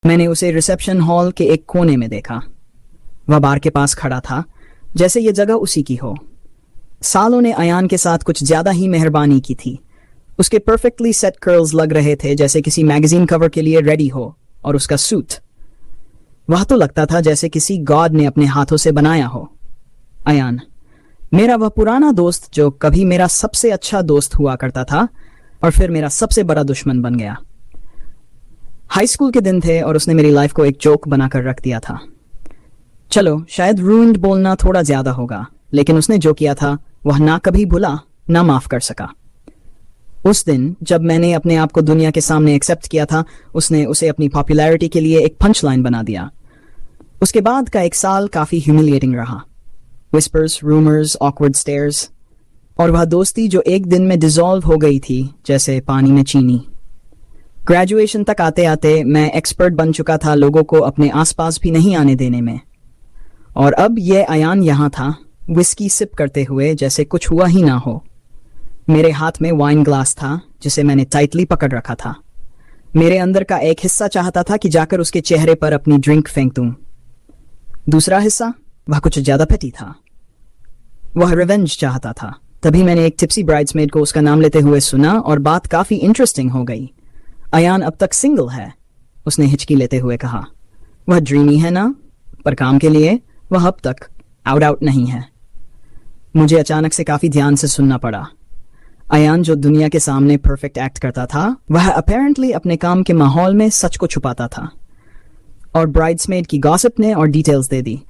मैंने उसे reception hall के एक कोने में देखा। वह बार के पास खड़ा था, जैसे ये जगह उसी की हो। सालों ने अयान के साथ कुछ ज्यादा ही मेहरबानी की थी। उसके परफेक्टली सेट कर्ल्स लग रहे थे जैसे किसी मैगजीन कवर के लिए रेडी हो, और उसका सूट, वह तो लगता था जैसे किसी गॉड ने अपने हाथों से बनाया हो। अयान, मेरा वह पुराना दोस्त जो कभी मेरा सबसे अच्छा दोस्त हुआ करता था और फिर मेरा सबसे बड़ा दुश्मन बन गया। हाई स्कूल के दिन थे और उसने मेरी लाइफ को एक जोक बनाकर रख दिया था। चलो, शायद रूइंड बोलना थोड़ा ज्यादा होगा, लेकिन उसने जो किया था वह ना कभी भुला ना माफ कर सका। उस दिन जब मैंने अपने आप को दुनिया के सामने एक्सेप्ट किया था, उसने उसे अपनी पॉपुलैरिटी के लिए एक पंच लाइन बना दिया। उसके बाद का एक साल काफी ह्यूमिलिएटिंग रहा। विस्पर्स, रूमर्स, ऑकवर्ड स्टेयर्स, और वह दोस्ती जो एक दिन में डिसॉल्व हो गई थी जैसे पानी में चीनी। ग्रेजुएशन तक आते आते मैं एक्सपर्ट बन चुका था लोगों को अपने आसपास भी नहीं आने देने में, और अब ये अयान यहाँ था, विस्की सिप करते हुए जैसे कुछ हुआ ही ना हो। मेरे हाथ में वाइन ग्लास था जिसे मैंने टाइटली पकड़ रखा था। मेरे अंदर का एक हिस्सा चाहता था कि जाकर उसके चेहरे पर अपनी ड्रिंक फेंक दूं। दूसरा हिस्सा, वह कुछ ज्यादा पेटी था। वह रिवेंज चाहता था। तभी मैंने एक टिप्सी ब्राइड्समेड को उसका नाम लेते हुए सुना और बात काफी इंटरेस्टिंग हो गई। अयान अब तक सिंगल है, उसने हिचकी लेते हुए कहा। वह ड्रीमी है ना, पर काम के लिए वह अब तक आउट नहीं है। मुझे अचानक से काफी ध्यान से सुनना पड़ा। अयान जो दुनिया के सामने परफेक्ट एक्ट करता था, वह अपेरेंटली अपने काम के माहौल में सच को छुपाता था। और ब्राइड्समेड की गॉसिप ने और डिटेल्स दे दी।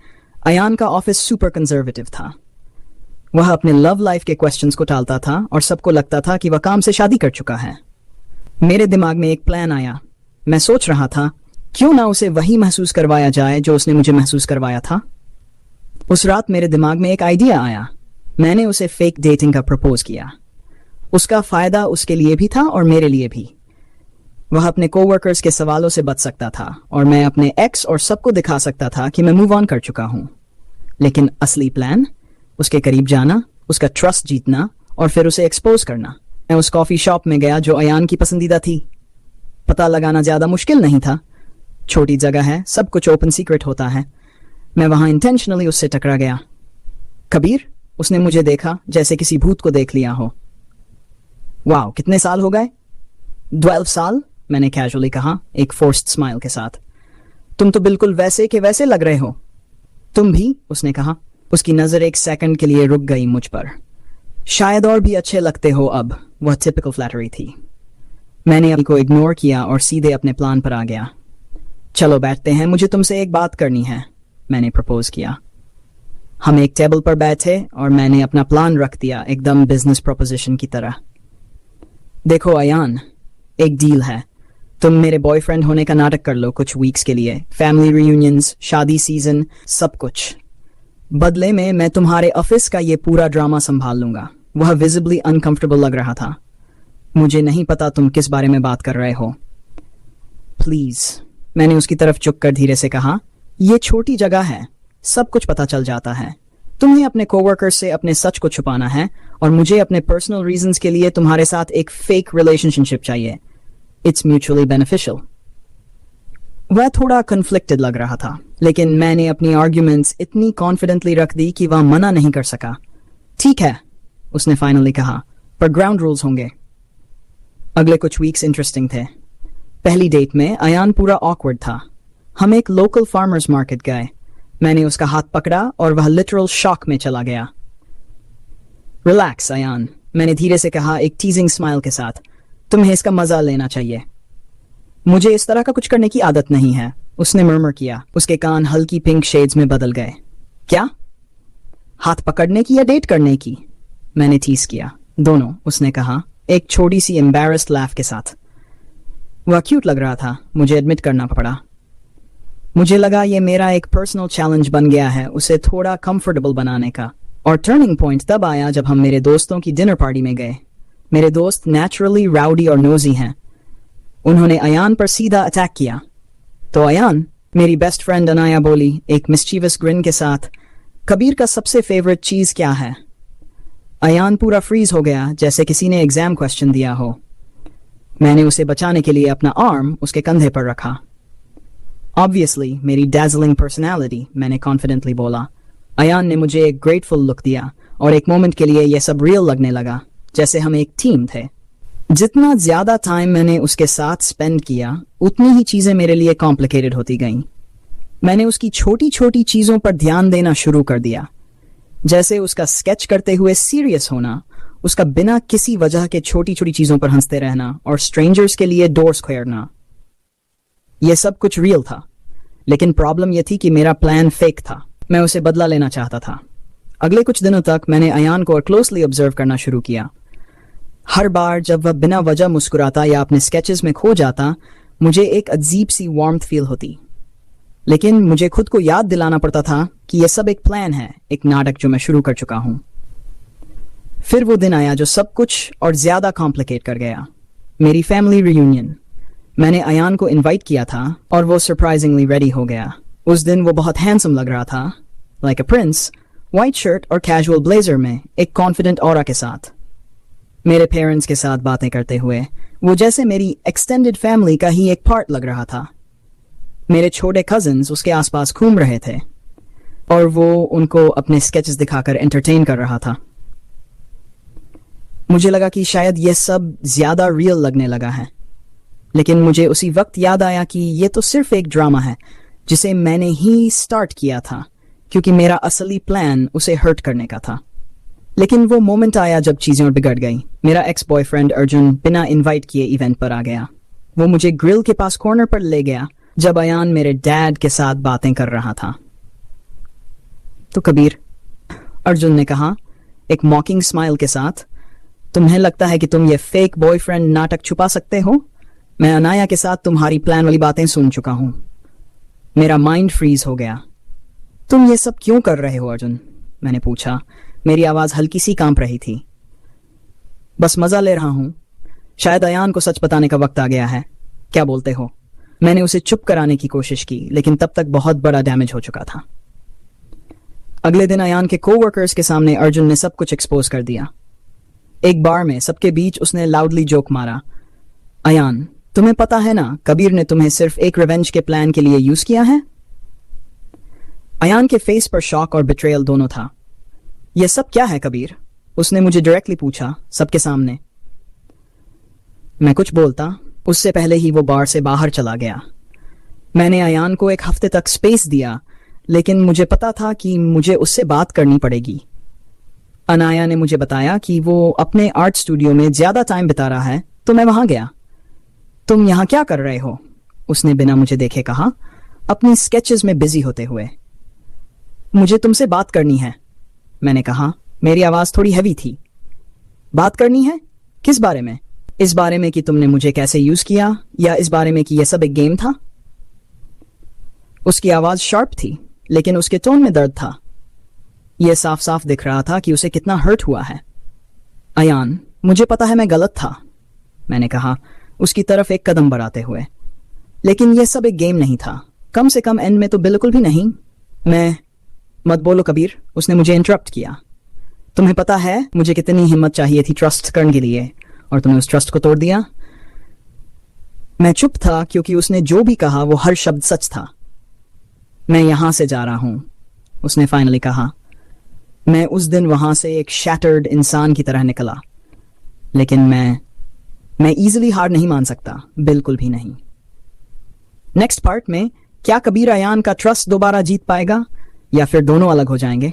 अयान का ऑफिस सुपर कंजर्वेटिव था। वह अपने लव लाइफ के क्वेश्चंस को टालता था और सबको लगता था कि वह काम से शादी कर चुका है। मेरे दिमाग में एक प्लान आया। मैं सोच रहा था, क्यों ना उसे वही महसूस करवाया जाए जो उसने मुझे महसूस करवाया था। उस रात मेरे दिमाग में एक आइडिया आया। मैंने उसे फेक डेटिंग का प्रपोज किया। उसका फायदा उसके लिए भी था और मेरे लिए भी। वह अपने कोवर्कर्स के सवालों से बच सकता था और मैं अपने एक्स और सबको दिखा सकता था कि मैं मूव ऑन कर चुका हूं। लेकिन असली प्लान, उसके करीब जाना, उसका ट्रस्ट जीतना और फिर उसे एक्सपोज करना। मैं उस कॉफी शॉप में गया जो अयान की पसंदीदा थी। पता लगाना ज्यादा मुश्किल नहीं था। छोटी जगह है, सब कुछ ओपन सीक्रेट होता है। मैं वहां इंटेंशनली उससे टकरा गया। कबीर, उसने मुझे देखा जैसे किसी भूत को देख लिया हो। वाह, कितने साल हो गए? 12 साल, मैंने कैजुअली कहा, एक फोर्स्ड स्माइल के साथ। तुम तो बिल्कुल वैसे के वैसे लग रहे हो। तुम भी, उसने कहा। उसकी नजर एक सेकंड के लिए रुक गई मुझ पर। शायद और भी अच्छे लगते हो अब। वह टिपिकल फ्लैटरी थी। मैंने अभी को इग्नोर किया और सीधे अपने प्लान पर आ गया। चलो बैठते हैं, मुझे तुमसे एक बात करनी है, मैंने प्रपोज किया। हम एक टेबल पर बैठे और मैंने अपना प्लान रख दिया, एकदम बिजनेस प्रोपोजिशन की तरह। देखो अयान, एक डील है। तुम मेरे बॉयफ्रेंड होने का नाटक कर लो कुछ वीक्स के लिए, फैमिली रियूनियंस, शादी सीजन, सब कुछ। बदले में मैं तुम्हारे ऑफिस का ये पूरा ड्रामा संभाल लूंगा। वह विजिबली अनकंफर्टेबल लग रहा था। मुझे नहीं पता तुम किस बारे में बात कर रहे हो। प्लीज, मैंने उसकी तरफ झुक कर धीरे से कहा। यह छोटी जगह है, सब कुछ पता चल जाता है। तुम्हें अपने कोवर्कर से अपने सच को छुपाना है और मुझे अपने पर्सनल रीजंस के लिए तुम्हारे साथ एक फेक रिलेशनशिप चाहिए। It's mutually beneficial. वह थोड़ा कन्फ्लिक्टेड लग रहा था, लेकिन मैंने अपनी आर्ग्यूमेंट्स इतनी कॉन्फिडेंटली रख दी कि वह मना नहीं कर सका। ठीक है, उसने फाइनली कहा, पर ग्राउंड रूल्स होंगे। अगले कुछ वीक्स इंटरेस्टिंग थे। पहली डेट में अयान पूरा ऑकवर्ड था। हम एक लोकल फार्मर्स मार्केट गए। मैंने उसका हाथ पकड़ा और वह लिटरल शॉक में चला गया। रिलैक्स अयान, मैंने धीरे से कहा, एक टीजिंग स्माइल के साथ। तुम्हें इसका मजा लेना चाहिए। मुझे इस तरह का कुछ करने की आदत नहीं है, उसने मर्मर किया। उसके कान हल्की पिंक शेड्स में बदल गए। क्या? हाथ पकड़ने की या डेट करने की? मैंने टीज किया। दोनों, उसने कहा, एक छोटी सी एम्बैरेस्ड लाफ के साथ। वह क्यूट लग रहा था, मुझे एडमिट करना पड़ा। मुझे लगा ये मेरा एक पर्सनल चैलेंज बन गया है उसे थोड़ा कंफर्टेबल बनाने का। और टर्निंग पॉइंट तब आया जब हम मेरे दोस्तों की डिनर पार्टी में गए। मेरे दोस्त नेचुरली राउडी और नोजी हैं। उन्होंने अयान पर सीधा अटैक किया। तो अयान, मेरी बेस्ट फ्रेंड अनाया बोली, एक मिस्चीवस ग्रिन के साथ, कबीर का सबसे फेवरेट चीज क्या है? अयान पूरा फ्रीज हो गया, जैसे किसी ने एग्जाम क्वेश्चन दिया हो। मैंने उसे बचाने के लिए अपना आर्म उसके कंधे पर रखा। ऑब्वियसली मेरी डैजलिंग पर्सनैलिटी, मैंने कॉन्फिडेंटली बोला। अयान ने मुझे एक ग्रेटफुल लुक दिया और एक मोमेंट के लिए यह सब रियल लगने लगा, जैसे हम एक टीम थे। जितना ज्यादा टाइम मैंने उसके साथ स्पेंड किया उतनी ही चीजें मेरे लिए कॉम्प्लिकेटेड होती गईं। मैंने उसकी छोटी छोटी चीजों पर ध्यान देना शुरू कर दिया, जैसे उसका स्केच करते हुए सीरियस होना, उसका बिना किसी वजह के छोटी छोटी चीजों पर हंसते रहना और स्ट्रेंजर्स के लिए डोर्स खोलना। यह सब कुछ रियल था, लेकिन प्रॉब्लम यह थी कि मेरा प्लान फेक था। मैं उसे बदला लेना चाहता था। अगले कुछ दिनों तक मैंने अयान को क्लोजली ऑब्जर्व करना शुरू किया। हर बार जब वह बिना वजह मुस्कुराता या अपने स्केचेस में खो जाता, मुझे एक अजीब सी वार्मथ फील होती। लेकिन मुझे खुद को याद दिलाना पड़ता था कि यह सब एक प्लान है, एक नाटक जो मैं शुरू कर चुका हूं। फिर वो दिन आया जो सब कुछ और ज्यादा कॉम्प्लिकेट कर गया। मेरी फैमिली रियूनियन। मैंने अयान को इनवाइट किया था और वो सरप्राइजिंगली रेडी हो गया। उस दिन वो बहुत हैंडसम लग रहा था, like a prince, white shirt और कैजुअल ब्लेजर में, एक कॉन्फिडेंट ऑरा के साथ। मेरे पेरेंट्स के साथ बातें करते हुए वो जैसे मेरी एक्सटेंडेड फैमिली का ही एक पार्ट लग रहा था। मेरे छोटे कजिन्स उसके आसपास घूम रहे थे और वो उनको अपने स्केचेस दिखाकर एंटरटेन कर रहा था। मुझे लगा कि शायद यह सब ज्यादा रियल लगने लगा है, लेकिन मुझे उसी वक्त याद आया कि यह तो सिर्फ एक ड्रामा है जिसे मैंने ही स्टार्ट किया था, क्योंकि मेरा असली प्लान उसे हर्ट करने का था। लेकिन वो मोमेंट आया जब चीजें बिगड़ गई। मेरा एक्स बॉयफ्रेंड अर्जुन बिना इनवाइट किए इवेंट पर आ गया। वो मुझे ग्रिल के पास कॉर्नर पर ले गया जब अयान मेरे डैड के साथ बातें कर रहा था। तो कबीर, अर्जुन ने कहा एक मॉकिंग स्माइल के साथ, तुम्हें लगता है कि तुम ये फेक बॉयफ्रेंड नाटक छुपा सकते हो? मैं अनाया के साथ तुम्हारी प्लान वाली बातें सुन चुका हूं। मेरा माइंड फ्रीज हो गया। तुम ये सब क्यों कर रहे हो अर्जुन? मैंने पूछा। मेरी आवाज हल्की सी कांप रही थी। बस मजा ले रहा हूं। शायद अयान को सच बताने का वक्त आ गया है। क्या बोलते हो? मैंने उसे चुप कराने की कोशिश की, लेकिन तब तक बहुत बड़ा डैमेज हो चुका था। अगले दिन अयान के कोवर्कर्स के सामने अर्जुन ने सब कुछ एक्सपोज कर दिया। एक बार में सबके बीच उसने लाउडली जोक मारा, अयान, तुम्हें पता है ना, कबीर ने तुम्हें सिर्फ एक रिवेंज के प्लान के लिए यूज किया है। अयान के फेस पर शॉक और बिट्रेयल दोनों था। यह सब क्या है कबीर? उसने मुझे डायरेक्टली पूछा, सबके सामने। मैं कुछ बोलता उससे पहले ही वो बार से बाहर चला गया। मैंने अयान को एक हफ्ते तक स्पेस दिया, लेकिन मुझे पता था कि मुझे उससे बात करनी पड़ेगी। अनाया ने मुझे बताया कि वो अपने आर्ट स्टूडियो में ज्यादा टाइम बिता रहा है, तो मैं वहां गया। तुम यहां क्या कर रहे हो? उसने बिना मुझे देखे कहा, अपनी स्केचेस में बिजी होते हुए। मुझे तुमसे बात करनी है, मैंने कहा। मेरी आवाज थोड़ी हैवी थी। बात करनी है? किस बारे में? इस बारे में कि तुमने मुझे कैसे यूज किया, या इस बारे में कि यह सब एक गेम था? उसकी आवाज शार्प थी, लेकिन उसके टोन में दर्द था। यह साफ साफ दिख रहा था कि उसे कितना हर्ट हुआ है। अयान, मुझे पता है मैं गलत था, मैंने कहा, उसकी तरफ एक कदम बढ़ाते हुए। लेकिन यह सब एक गेम नहीं था, कम से कम एंड में तो बिल्कुल भी नहीं। मत बोलो कबीर, उसने मुझे इंटरप्ट किया। तुम्हें पता है मुझे कितनी हिम्मत चाहिए थी ट्रस्ट करने के लिए, और तुमने उस ट्रस्ट को तोड़ दिया। मैं चुप था क्योंकि उसने जो भी कहा वो हर शब्द सच था। मैं यहां से जा रहा हूं, उसने फाइनली कहा। मैं उस दिन वहां से एक शैटर्ड इंसान की तरह निकला, लेकिन मैं इजीली हार नहीं मान सकता, बिल्कुल भी नहीं। नेक्स्ट पार्ट में क्या कबीर अयान का ट्रस्ट दोबारा जीत पाएगा, या फिर दोनों अलग हो जाएंगे?